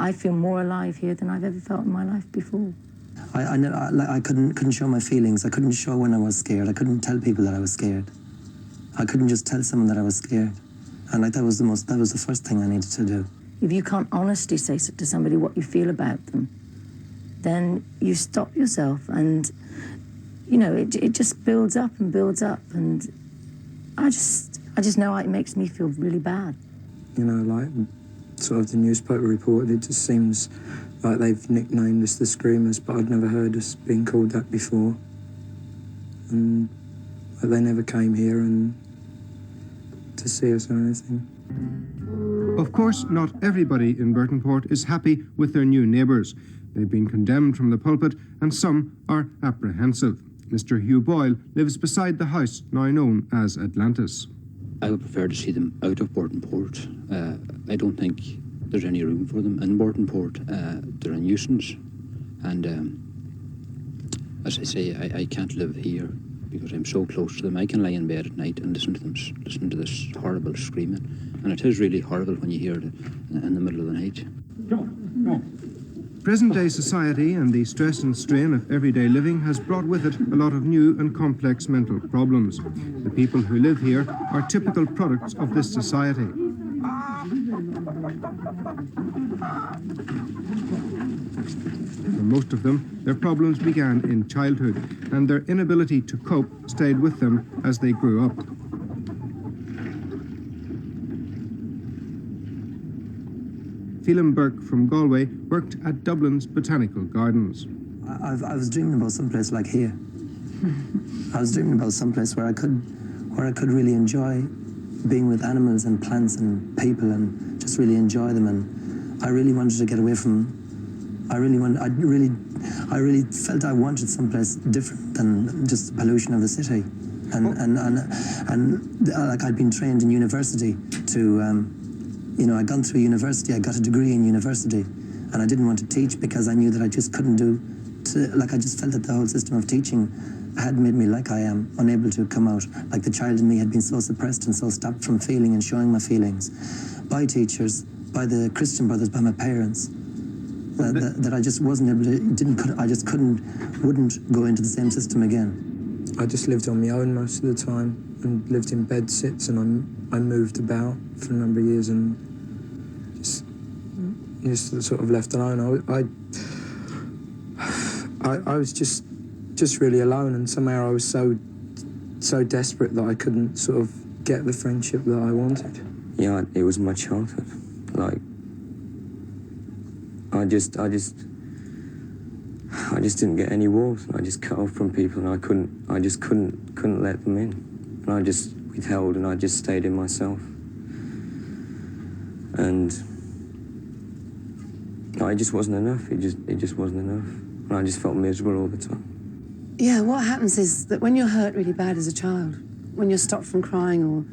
I feel more alive here than I've ever felt in my life before. I couldn't show my feelings. I couldn't show when I was scared. I couldn't tell people that I was scared. I couldn't just tell someone that I was scared. And like that was the first thing I needed to do. If you can't honestly say to somebody what you feel about them, then you stop yourself, and you know it just builds up and builds up, and I just know it makes me feel really bad. You know, like sort of the newspaper report, it just seems like they've nicknamed us the Screamers, but I'd never heard us being called that before. And like, they never came here and to see us or anything. Of course, not everybody in Burtonport is happy with their new neighbours. They've been condemned from the pulpit, and some are apprehensive. Mr. Hugh Boyle lives beside the house now known as Atlantis. I would prefer to see them out of Burtonport. I don't think there's any room for them in Burtonport. They're a nuisance, and as I say, I can't live here because I'm so close to them. I can lie in bed at night and listen to this horrible screaming, and it is really horrible when you hear it in the middle of the night. Present-day society and the stress and strain of everyday living has brought with it a lot of new and complex mental problems. The people who live here are typical products of this society. For most of them, their problems began in childhood, and their inability to cope stayed with them as they grew up. Phelan Burke from Galway worked at Dublin's Botanical Gardens. I was dreaming about someplace like here. I was dreaming about someplace where I could really enjoy being with animals and plants and people and just really enjoy them. And I really wanted to get away from. I really felt I wanted someplace different than just the pollution of the city. And like I'd been trained in university to. You know, I'd gone through university, I got a degree in university, and I didn't want to teach because I knew that I just couldn't I just felt that the whole system of teaching had made me like I am, unable to come out. Like the child in me had been so suppressed and so stopped from feeling and showing my feelings by teachers, by the Christian brothers, by my parents, that I just wasn't able to, wouldn't go into the same system again. I just lived on my own most of the time and lived in bed sits, and I moved about for a number of years and just sort of left alone. I was just really alone, and somehow I was so desperate that I couldn't sort of get the friendship that I wanted. Yeah, it was my childhood. Like I just didn't get any warmth. I just cut off from people, and I just couldn't let them in, and I just withheld, and I just stayed in myself. And no, it just wasn't enough. It just wasn't enough. And I just felt miserable all the time. Yeah, what happens is that when you're hurt really bad as a child, when you're stopped from crying or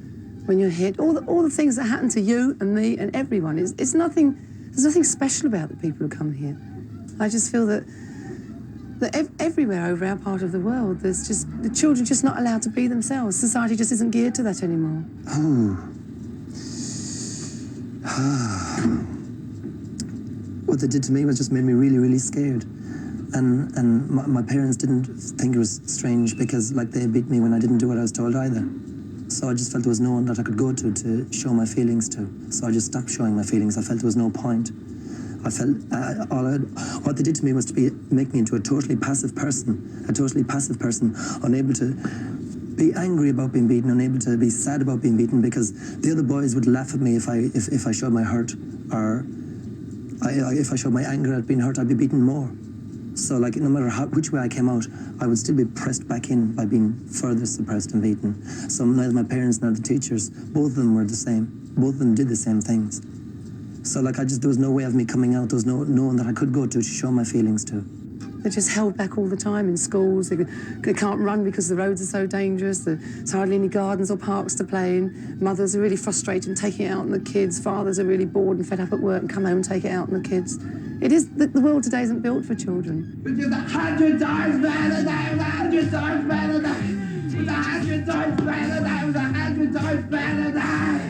when you're hit, all the things that happen to you and me and everyone, there's nothing special about the people who come here. I just feel that everywhere over our part of the world, there's just, the children just not allowed to be themselves. Society just isn't geared to that anymore. What they did to me was just made me really, really scared. And my parents didn't think it was strange because, like, they beat me when I didn't do what I was told either. So I just felt there was no one that I could go to show my feelings to. So I just stopped showing my feelings. I felt there was no point. I felt what they did to me was to make me into a totally passive person, unable to be angry about being beaten, unable to be sad about being beaten, because the other boys would laugh at me if I showed my hurt, or if I showed my anger at being hurt, I'd be beaten more. So, like, no matter which way I came out, I would still be pressed back in by being further suppressed and beaten. So neither my parents nor the teachers, both of them were the same. Both of them did the same things. So, like, there was no way of me coming out. There was no one that I could go to show my feelings to. They're just held back all the time in schools. They can't run because the roads are so dangerous. There's hardly any gardens or parks to play in. Mothers are really frustrated and taking it out on the kids. Fathers are really bored and fed up at work and come home and take it out on the kids. It is, the world today isn't built for children. Which is 100 times better than 100 times better than 100 times better than 100 times better than